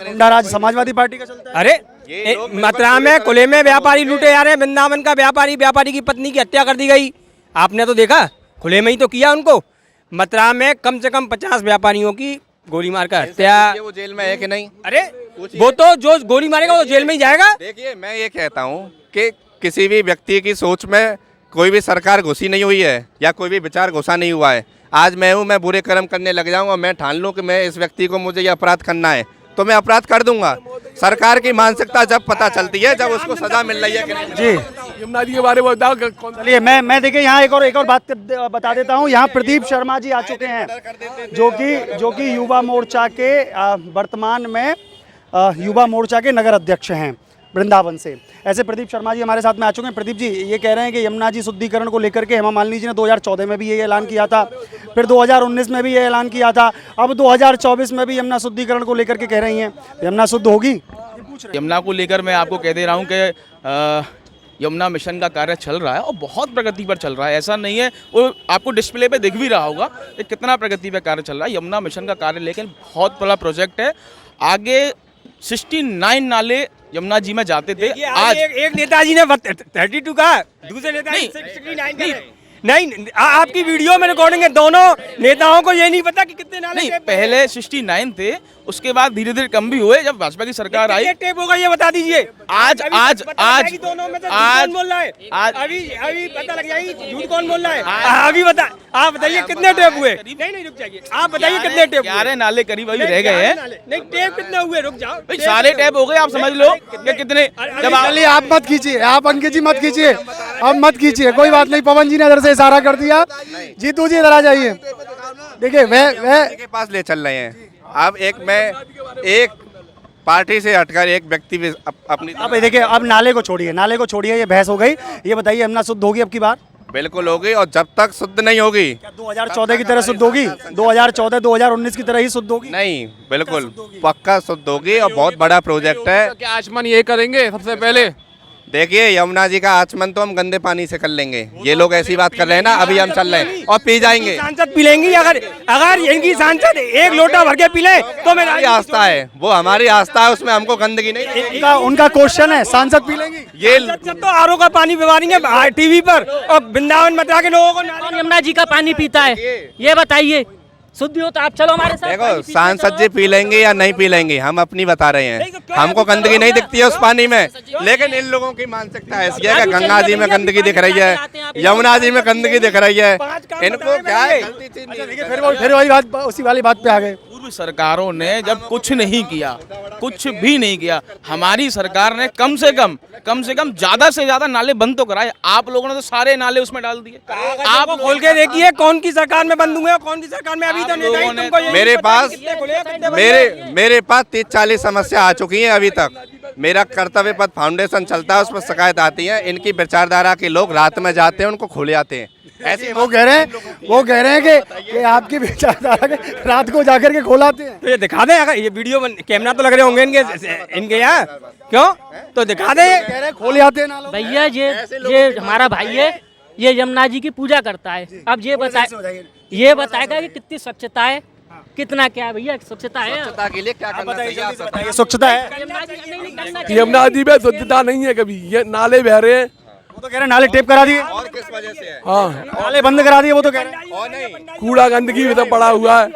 गुंडा राज समाजवादी पार्टी का चलता है। अरे मथुरा में खुले में व्यापारी लूटे जा रहे हैं, वृंदावन का व्यापारी की पत्नी की हत्या कर दी गई, आपने तो देखा, खुले में ही तो किया उनको। मथुरा में कम से कम 50 व्यापारियों की गोली मार कर हत्या। वो जेल में है कि नहीं? अरे वो तो जो गोली मारेगा वो जेल में ही जाएगा। देखिए, मैं ये कहता हूँ कि किसी भी व्यक्ति की सोच में कोई भी सरकार घुसी नहीं हुई है या कोई भी विचार घुसा नहीं हुआ है। आज मैं बुरे कर्म करने लग जाऊंगा, मैं ठान लूँ कि मैं इस व्यक्ति को मुझे ये अपराध करना है, तो मैं अपराध कर दूंगा। सरकार की मानसिकता जब पता चलती है, जब उसको सजा मिल रही है कि नहीं। जी यमुना जी के बारे में बताओ। चलिए, मैं देखिए यहाँ एक और बात बता देता हूँ। यहाँ प्रदीप शर्मा जी आ चुके हैं, जो कि युवा मोर्चा के वर्तमान में युवा मोर्चा के नगर अध्यक्ष हैं वृंदावन से। ऐसे प्रदीप शर्मा जी हमारे साथ में आ चुके हैं। प्रदीप जी, ये कह रहे हैं कि यमुना जी शुद्धिकरण को लेकर के हेमा मालिनी जी ने 2014 में भी ये ऐलान किया था, फिर 2019 में भी ये ऐलान किया था, अब 2024 में भी यमुना शुद्धिकरण को लेकर के कह रही हैं, यमुना शुद्ध होगी? यमुना को लेकर मैं आपको कह दे रहा हूँ कि यमुना मिशन का कार्य चल रहा है और बहुत प्रगति पर चल रहा है। ऐसा नहीं है, वो आपको डिस्प्ले पे दिख भी रहा होगा कि कितना प्रगति पे कार्य चल रहा है। यमुना मिशन का कार्य लेकिन बहुत बड़ा प्रोजेक्ट है। आगे 69 नाले यमुना जी में जाते थे, आज एक नेताजी ने 32 कहा, दूसरे नेताजी 69 नहीं, आपकी वीडियो में रिकॉर्डिंग है, दोनों नेताओं को ये नहीं पता कि कितने नाले नहीं, टेप पहले 69 थे, उसके बाद धीरे धीरे कम भी हुए जब भाजपा की सरकार आई। कितने टेप होगा ये बता दीजिए। आज दोनों में से झूठ कौन बोल रहा है? अभी पता लग जाएगी झूठ कौन बोल रहा है। अभी बता, आप बताइए कितने टेप हुए? नहीं रुक जाइए, आप बताइए कितने टेप? 11 नाले करीब अभी रह गए हैं। नहीं, टेप कितने हुए? रुक जाओ, भाई सारे टैप हो गए, आप समझ लो कि कितने। जब चलिए, आप मत खींचिए, आप अंकित जी मत खींचिए, अब मत खींचिए, कोई बात नहीं। पवन जी ने इधर से इशारा कर दिया। जीतू जी इधर आ जाइए। देखिए, वह के पास ले चल रहे हैं। अब एक पार्टी से हटकर एक व्यक्ति भी अपनी अब देखिए, अब नाले को छोड़िए, ये बहस हो गई। ये बताइए, यमुना शुद्ध होगी अब की बार? बिल्कुल होगी, और जब तक शुद्ध नहीं होगी, क्या 2014 की तरह शुद्ध होगी? 2014 2019 की तरह ही शुद्ध होगी? नहीं, बिल्कुल पक्का शुद्ध होगी। और बहुत बड़ा प्रोजेक्ट है। क्या आचमन ये करेंगे सबसे पहले? देखिए, यमुना जी का आचमन तो हम गंदे पानी से कर लेंगे। ये लोग ऐसी बात कर रहे हैं ना, अभी हम चल रहे हैं और पी जाएंगे। सांसद पी लेंगी, अगर इनकी सांसद एक लोटा भर के पी ले तो मेरा हमारी आस्था है, वो हमारी आस्था है, उसमें हमको गंदगी नहीं। उनका क्वेश्चन है, सांसद पी लेंगी? ये सब तो आरओ का पानी पिवा देंगे टीवी पर, और वृंदावन मथुरा के लोगों को कौन यमुना जी का पानी पीता है, ये बताइए। शुद्ध हो तो आप चलो हमारे साथ। देखो, सांसद जी पी लेंगे या नहीं पी लेंगे, हम अपनी बता रहे हैं। हमको गंदगी नहीं दिखती है उस पानी में, लेकिन इन लोगों की मानसिकता ऐसी है कि गंगा जी में गंदगी दिख रही है, यमुना जी में गंदगी दिख रही है। इनको क्या है? फिर वही बात, उसी वाली बात पे आ गए। पूर्व सरकारों ने जब कुछ नहीं किया, कुछ भी नहीं किया, हमारी सरकार ने कम से कम ज्यादा से ज्यादा नाले बंद तो कराए। आप लोगों ने तो सारे नाले उसमें डाल दिए। आप खोल के देखिए कौन की सरकार में बंद हुए और कौन की सरकार में अभी तो नहीं। मेरे पास 30-40 समस्या आ चुकी हैं अभी तक। मेरा कर्तव्य पथ फाउंडेशन चलता है, उस पर शिकायत आती है। इनकी विचारधारा के लोग रात में जाते हैं, उनको खोले आते हैं। ऐसे वो कह रहे हैं कि आपकी विचारधारा के रात को जाकर के खोलाते हैं। तो ये दिखा दें, अगर ये वीडियो कैमरा तो लग रहे होंगे इनके यहाँ, क्यों? तो दिखा दें। कह रहे खोले आते हैं नालों। भैया ये हमारा भाई है, ये यमुना जी की पूजा करता है। अब ये बताएगा कि कितनी स्वच्छता है, कितना क्या है भैया स्वच्छता है। स्वच्छता के लिए क्या करना चाहिए? स्वच्छता है, यमुना जी में स्वच्छता नहीं है कभी। ये नाले बह रहे हैं, वो तो कह रहे हैं नाले टेप करा दिए। और किस वजह से है? हाँ, नाले बंद करा दिए, वो तो कह रहे हैं। और नहीं, कूड़ा गंदगी भी तो पड़ा हुआ है।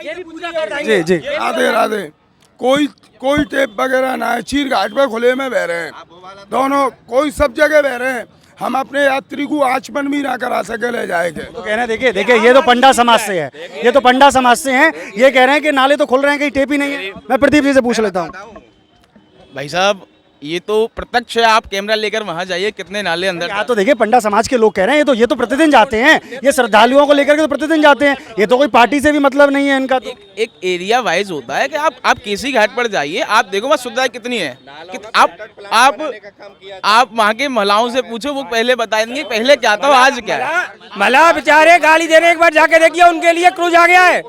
ये भी पूजा कर रहे हैं। जी जी, राधे राधे। कोई टेप वगैरह ना है, चीर घाट पे खुले में बह रहे हैं दोनों, कोई सब जगह बह रहे हैं। हम अपने यात्री को आचमन भी ना करा सके ले जाएंगे। तो कह रहे हैं, देखिए ये तो पंडा समाज से है, ये तो पंडा समाज से हैं। ये कह रहे हैं कि नाले तो खुल रहे हैं, कहीं टेप ही नहीं है। मैं प्रदीप जी से पूछ लेता हूँ। भाई साहब, ये तो प्रत्यक्ष है, आप कैमरा लेकर वहां जाइए, कितने नाले अंदर। यहाँ तो देखिए, पंडा समाज के लोग कह रहे हैं, ये तो प्रतिदिन जाते हैं, ये श्रद्धालुओं को लेकर के तो प्रतिदिन जाते हैं। ये तो कोई पार्टी से भी मतलब नहीं है इनका। तो एक एरिया वाइज होता है कि आप केसी घाट पर जाइए, आप देखो वहाँ सुविधा कितनी है। आप वहाँ के महिलाओं से पूछो, वो पहले बता देंगे पहले क्या था आज क्या है। मला बेचारे गाली दे रहे, एक बार जाके देखिए, उनके लिए क्रूज आ गया है।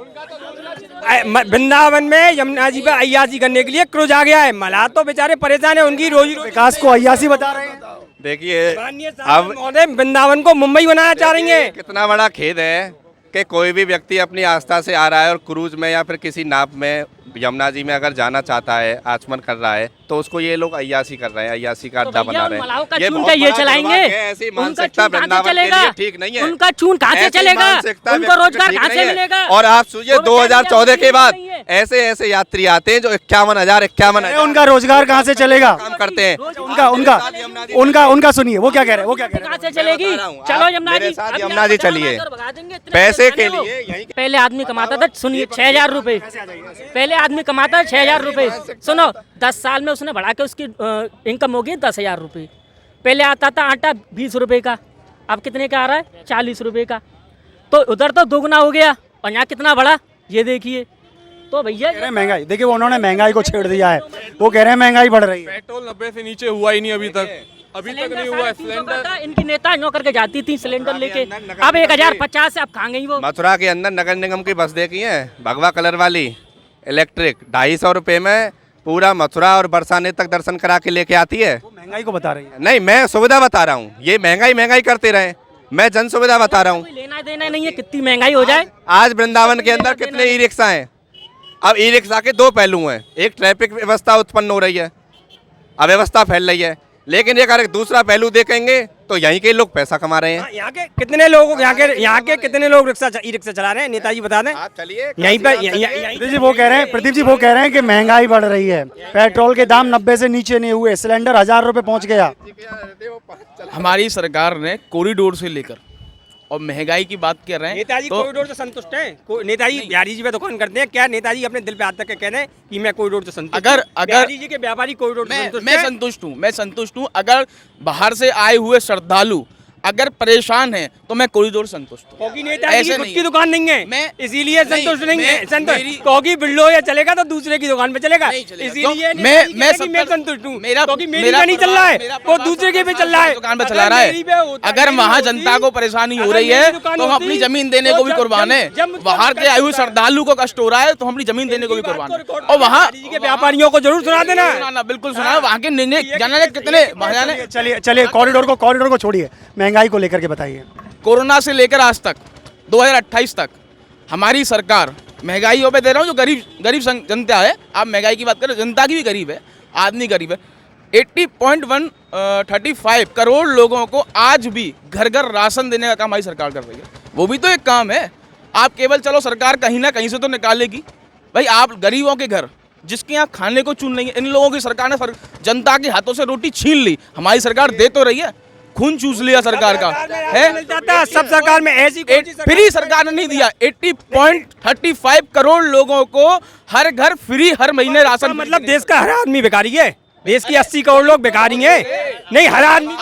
वृंदावन में यमुना जी पे अय्यासी करने के लिए क्रूज आ गया है। मला तो बेचारे परेशान है, उनकी रोजी विकास को अय्यासी बता रहे हैं। देखिए, अब वृंदावन को मुंबई बनाना चाह रही है। कितना बड़ा खेद है कि कोई भी व्यक्ति अपनी आस्था से आ रहा है और क्रूज में या फिर किसी नाव में यमुना जी में अगर जाना चाहता है, आचमन कर रहा है, तो उसको ये लोग अय्यासी कर रहे हैं, अय्यासी का अड्डा बना रहे हैं। ये बहुत ये चलाएंगे, ऐसी मानसिकता वृंदावन के लिए ठीक नहीं है। उनका चून कहाँ से चलेगा, उनको रोजगार कहाँ से मिलेगा। और आप सोचिए, 2014 के बाद ऐसे यात्री आते हैं जो 51,000 उनका रोजगार कहाँ से चलेगा, काम करते हैं। उनका सुनिए, वो क्या कह रहे हैं, वो क्या कह रहे हैं। कहाँ से चलेगी? चलो यमुना जी चलिए, पैसे के लिए। पहले आदमी कमाता था, सुनिए, 6,000 रुपए। पहले आदमी कमाता है 6,000 रुपए। सुनो, 10 साल में उसने बढ़ा के उसकी इनकम हो गई 10,000 रुपये। पहले आता था आटा 20 रुपए का, अब कितने का आ रहा है? 40 रुपए का। तो उधर तो दोगुना हो गया, और यहाँ कितना बढ़ा ये देखिए। तो भैया महंगाई देखिए, वो उन्होंने महंगाई को छेड़ दिया है। वो कह रहे हैं महंगाई बढ़ रही है। पेट्रोल 90 से नीचे हुआ ही नहीं अभी तक नहीं हुआ है। सिलेंडर इनकी नेता नौकर के जाती थी सिलेंडर लेके, अब 1,050 से अब खा गई वो। मथुरा के अंदर नगर निगम की बस देखी है, भगवा कलर वाली इलेक्ट्रिक, 250 रुपये में पूरा मथुरा और बरसाने तक दर्शन करा के लेके आती है। महंगाई को बता रही है। नहीं, मैं सुविधा बता रहा हूँ। ये महंगाई करते रहे, मैं जन सुविधा बता रहा हूँ। लेना देना नहीं है, कितनी महंगाई हो जाए। आज वृंदावन के अंदर कितने ई रिक्शा हैं? अब ई रिक्शा के दो पहलू हैं। एक, ट्रैफिक व्यवस्था उत्पन्न हो रही है, अव्यवस्था फैल रही है, लेकिन एक अगर दूसरा पहलू देखेंगे तो यहीं के लोग पैसा कमा रहे हैं। यहाँ के कितने लोग कितने लोग ई रिक्शा चला रहे हैं, नेताजी बता दें। आप चलिए यहीं पर प्रदीप जी वो कह रहे हैं कि महंगाई बढ़ रही है, पेट्रोल के दाम 90 से नीचे नहीं हुए, सिलेंडर 1,000 रुपए पहुंच गया। हमारी सरकार ने कॉरिडोर से लेकर और महंगाई की बात कर रहे हैं। नेताजी कॉरिडोर से संतुष्ट हैं? नेताजी बिहारी जी पे दुकान करते हैं क्या? नेताजी अपने दिल पे हाथ तक के कह रहे हैं कि मैं कॉरिडोर से संतुष्ट। अगर बिहारी जी के व्यापारी कॉरिडोर से संतुष्ट मैं संतुष्ट हूँ। अगर बाहर से आए हुए श्रद्धालु अगर परेशान है तो मैं कॉरिडोर संतुष्ट हूँ। क्योंकि नेताजी की ऐसे खुद नहीं की है। दुकान नहीं है, मैं इसीलिए संतुष्ट नहीं है। मेरी- क्योंकि बिल्डो या चलेगा तो दूसरे की दुकान पे चलेगा, नहीं चलेगा। इसीलिए क्यों? नेताजी मैं कहते हैं कि मैं संतुष्ट हूँ, मेरा क्योंकि मेरी मेरा पे नहीं चल रहा है, मेरा वो परिवार दूसरे के पे 50 चल रहा है। दुकान पे अगर चला रहा मेरी पे है। होता, अगर मेरी वहाँ होती, जनता को परेशानी हो अगर रही मेरी है दुकान तो हम होती, अपनी जमीन देने तो को भी जब- कुर्बान है। जब मुझको बाहर के आयु सरकार- श्रद्धालु को कष्ट हो रहा है तो हम अपनी जमीन देने को भी कुर्बान है। और वहाँ के व्यापारियों को जरूर सुना देना। सुनाना बिल्कुल सुना, वहाँ के निर्णय जाने कितने जाने चलिए चलिए कॉरिडोर को छोड़िए, महंगाई को लेकर के बताइए। कोरोना से लेकर आज तक 2028 तक हमारी सरकार महंगाई पे दे रहा हूँ, जो गरीब जनता है, आप महंगाई की बात करें, जनता की भी गरीब है, आदमी गरीब है। 80.135 करोड़ लोगों को आज भी घर घर राशन देने का काम हमारी सरकार कर रही है। वो भी तो एक काम है। आप केवल चलो सरकार कहीं ना कहीं से तो निकालेगी, भाई आप गरीबों के घर जिसके यहाँ खाने को चुन नहीं है, इन लोगों की सरकार ने जनता के हाथों से रोटी छीन ली। हमारी सरकार दे तो रही है, खून चूस लिया सरकार का है। सब सरकार में ऐसी फ्री सरकार ने नहीं दिया। 80.35 करोड़ लोगों को हर घर फ्री हर महीने राशन। मतलब देश का हर आदमी भिखारी है, देश की 80 करोड़ लोग भिखारी हैं, नहीं हर आदमी।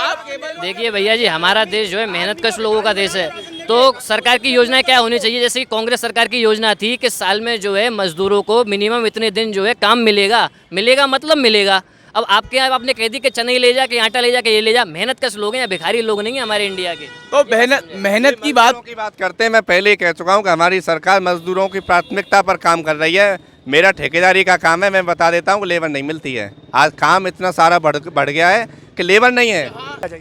देखिए भैया जी, हमारा देश जो है मेहनतकश लोगों का देश है, तो सरकार की योजनाएं क्या होनी चाहिए? जैसे कि कांग्रेस सरकार की योजना थी कि साल में जो है मजदूरों को मिनिमम इतने दिन जो है काम मिलेगा, मतलब मिलेगा। अब आपके यहाँ आपने कह दी कि चने ले जा के आटा ले जा के ये ले जा, मेहनतकश लोग हैं या भिखारी लोग नहीं है हमारे इंडिया के। तो मेहनत की बात करते हैं। मैं पहले ही कह चुका हूँ कि हमारी सरकार मजदूरों की प्राथमिकता पर काम कर रही है। मेरा ठेकेदारी का काम है, मैं बता देता हूँ कि लेबर नहीं मिलती है। आज काम इतना सारा बढ़ गया है कि लेबर नहीं है,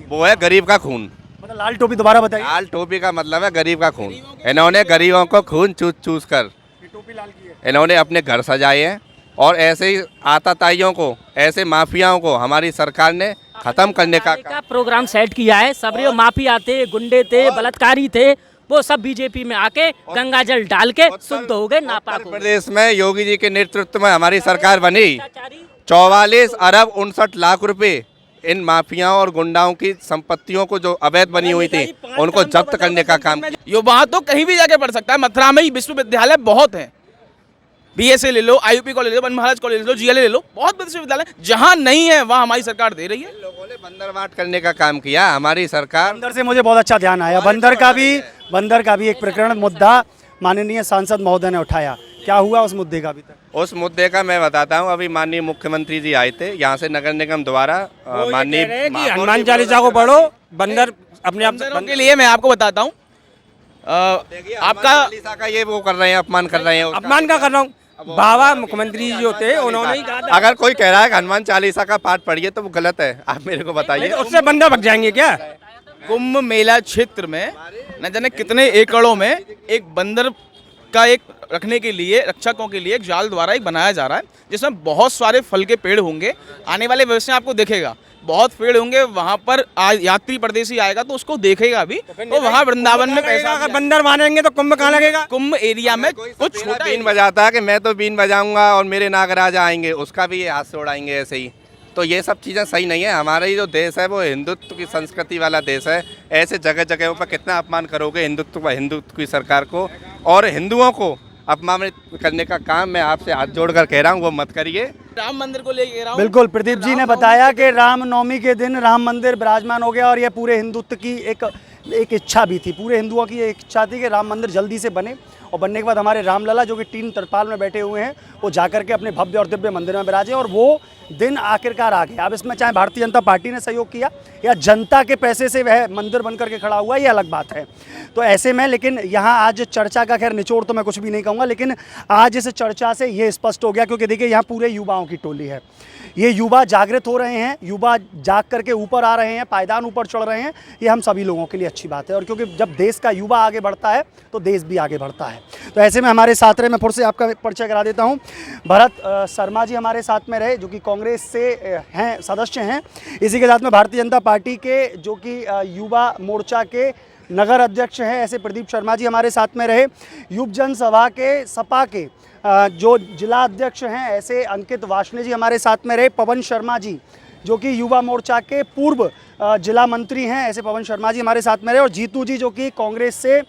वो है गरीब का खून। मतलब लाल टोपी दोबारा बताइए। लाल टोपी का मतलब है गरीब का खून। इन्होंने गरीबों को खून चूस कर इन्होंने अपने घर सजाए हैं, और ऐसे ही आताताइयों को, ऐसे माफियाओं को हमारी सरकार ने खत्म करने का प्रोग्राम सेट किया है। सब जो माफिया थे, गुंडे थे, बलात्कारी थे, वो सब बीजेपी में आके गंगा जल डाल के शुद्ध हो गए, नापाक हो गए। प्रदेश में योगी जी के नेतृत्व में हमारी सरकार बनी। 44 अरब 59 लाख रुपए इन माफियाओं और गुंडाओं की संपत्तियों को जो अवैध बनी हुई थी उनको जब्त करने का काम। ये वहाँ तो कहीं भी जाके पढ़ सकता है। मथुरा में ही विश्वविद्यालय बहुत हैं, BSA ले लो, IUP कॉलेज ले लो, वन महाराज कॉलेज ले लो, GLA ले लो, बहुत विश्वविद्यालय। जहाँ नहीं है वहाँ हमारी सरकार दे रही है। लोगों ने बंदरवाट करने का काम किया हमारी सरकार। बंदर से मुझे बहुत अच्छा ध्यान आया। बंदर का भी एक प्रकरण मुद्दा माननीय सांसद महोदय ने उठाया। क्या हुआ उस मुद्दे का अभी तक? उस मुद्दे का मैं बताता हूँ। अभी माननीय मुख्यमंत्री जी आए थे यहाँ से नगर निगम द्वारा माननीय हनुमान चालीसा को पढ़ो, बंदर अपने आप बंदरों के लिए मैं आपको बताता हूँ, आपका चालीसा का ये वो कर रहे हैं, अपमान कर रहे हैं। अपमान का कर रहा हूँ। बाबा मुख्यमंत्री जो थे उन्होंने ही कहा था। अगर कोई कह रहा है कि हनुमान चालीसा का पाठ पढ़िए तो वो गलत है, आप मेरे को बताइए। उससे बंदर भग जाएंगे क्या? कुंभ मेला क्षेत्र में न जाने कितने एकड़ों में एक बंदर का एक रखने के लिए, रक्षकों के लिए एक जाल द्वारा एक बनाया जा रहा है, जिसमें बहुत सारे फल के पेड़ होंगे। आने वाले भविष्य में आपको दिखेगा, बहुत पेड़ होंगे वहाँ पर। यात्री परदेशी आएगा तो उसको देखेगा भी, तो वहाँ वृंदावन में पैसा। अगर बंदर मानेंगे तो कुंभ कहाँ लगेगा? कुंभ एरिया में कुछ छोटा बीन बजाता है कि मैं तो बीन बजाऊंगा और मेरे नागराज आएंगे, उसका भी ये हाथ से उड़ाएंगे ऐसे ही। तो ये सब चीज़ें सही नहीं है। हमारा जो देश है वो हिंदुत्व की संस्कृति वाला देश है। ऐसे जगह जगहों पर कितना अपमान करोगे हिंदुत्व की सरकार को, और हिंदुओं को अपमानित करने का काम मैं आपसे हाथ जोड़कर कह रहा हूँ वो मत करिए। राम मंदिर को लेके रहा हूँ। बिल्कुल, प्रदीप जी ने बताया कि रामनवमी के दिन राम मंदिर विराजमान हो गया, और यह पूरे हिंदुत्व की एक इच्छा भी थी। पूरे हिंदुओं की एक इच्छा थी कि राम मंदिर जल्दी से बने, और बनने के बाद हमारे रामलला जो कि 3 तरपाल में बैठे हुए हैं वो जाकर के अपने भव्य और दिव्य मंदिर में विराजे, और वो दिन आखिरकार आ गया। अब इसमें चाहे भारतीय जनता पार्टी ने सहयोग किया या जनता के पैसे से वह मंदिर बनकर के खड़ा हुआ, ये अलग बात है। तो ऐसे में लेकिन यहाँ आज चर्चा का, खैर निचोड़ तो मैं कुछ भी नहीं कहूँगा, लेकिन आज इस चर्चा से ये स्पष्ट हो गया, क्योंकि देखिए यहाँ पूरे युवाओं की टोली है। ये युवा जागृत हो रहे हैं, युवा जाग करके ऊपर आ रहे हैं, पायदान ऊपर चढ़ रहे हैं। ये हम सभी लोगों के लिए अच्छी बात है, और क्योंकि जब देश का युवा आगे बढ़ता है तो देश भी आगे बढ़ता है। तो ऐसे में हमारे साथ रहे, मैं फिर से आपका परिचय करा देता हूँ, भरत शर्मा जी हमारे साथ में रहे, जो कि कांग्रेस से हैं, सदस्य हैं। इसी के साथ में भारतीय जनता पार्टी के जो कि युवा मोर्चा के नगर अध्यक्ष हैं, ऐसे प्रदीप शर्मा जी हमारे साथ में रहे। युव जनसभा के सपा के जो जिला अध्यक्ष हैं, ऐसे अंकित वाशने जी हमारे साथ में रहे। पवन शर्मा जी जो कि युवा मोर्चा के पूर्व जिला मंत्री हैं, ऐसे पवन शर्मा जी हमारे साथ में रहे। और जीतू जी जो कि कांग्रेस से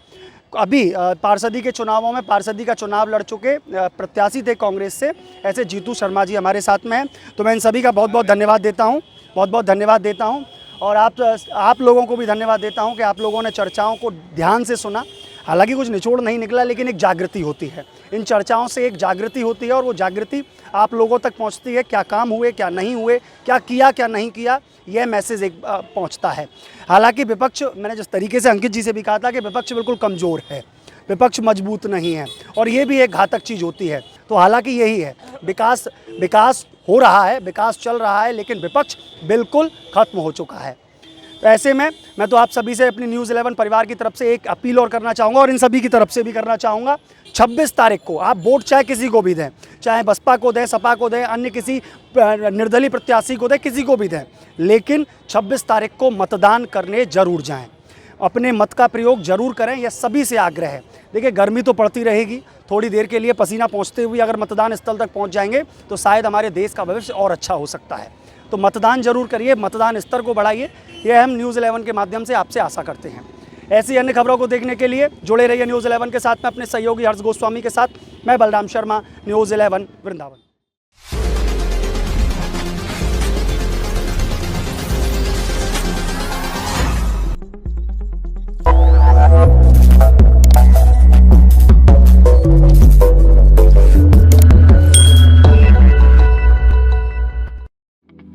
अभी पार्षदी के चुनावों में पार्षदी का चुनाव लड़ चुके प्रत्याशी थे कांग्रेस से, ऐसे जीतू शर्मा जी हमारे साथ में हैं। तो मैं इन सभी का बहुत बहुत धन्यवाद देता हूँ, बहुत बहुत धन्यवाद देता हूँ। और आप लोगों को भी धन्यवाद देता हूं कि आप लोगों ने चर्चाओं को ध्यान से सुना। हालांकि कुछ निचोड़ नहीं निकला, लेकिन एक जागृति होती है, इन चर्चाओं से एक जागृति होती है और वो जागृति आप लोगों तक पहुंचती है। क्या काम हुए, क्या नहीं हुए, क्या किया, क्या नहीं किया, यह मैसेज एक पहुंचता है। हालांकि विपक्ष, मैंने जिस तरीके से अंकित जी से भी कहा था कि विपक्ष बिल्कुल कमज़ोर है, विपक्ष मजबूत नहीं है, और ये भी एक घातक चीज़ होती है। तो हालांकि यही है, विकास हो रहा है, विकास चल रहा है, लेकिन विपक्ष बिल्कुल ख़त्म हो चुका है। तो ऐसे में मैं तो आप सभी से अपनी न्यूज़ 11 परिवार की तरफ से एक अपील और करना चाहूँगा, और इन सभी की तरफ से भी करना चाहूँगा। 26 तारीख को आप वोट चाहे किसी को भी दें, चाहे बसपा को दें, सपा को दें, अन्य किसी निर्दलीय प्रत्याशी को दें, किसी को भी दें, लेकिन 26 तारीख को मतदान करने ज़रूर जाएँ, अपने मत का प्रयोग ज़रूर करें। यह सभी से आग्रह है। देखिए, गर्मी तो पड़ती रहेगी, थोड़ी देर के लिए पसीना पहुँचते हुए अगर मतदान स्थल तक पहुँच जाएंगे तो शायद हमारे देश का भविष्य और अच्छा हो सकता है। तो मतदान जरूर करिए, मतदान स्तर को बढ़ाइए, यह हम न्यूज़ 11 के माध्यम से आपसे आशा करते हैं। ऐसी अन्य खबरों को देखने के लिए जुड़े रहिए न्यूज़ 11 के साथ में। अपने सहयोगी हर्ष गोस्वामी के साथ मैं बलराम शर्मा, न्यूज़ 11 वृंदावन।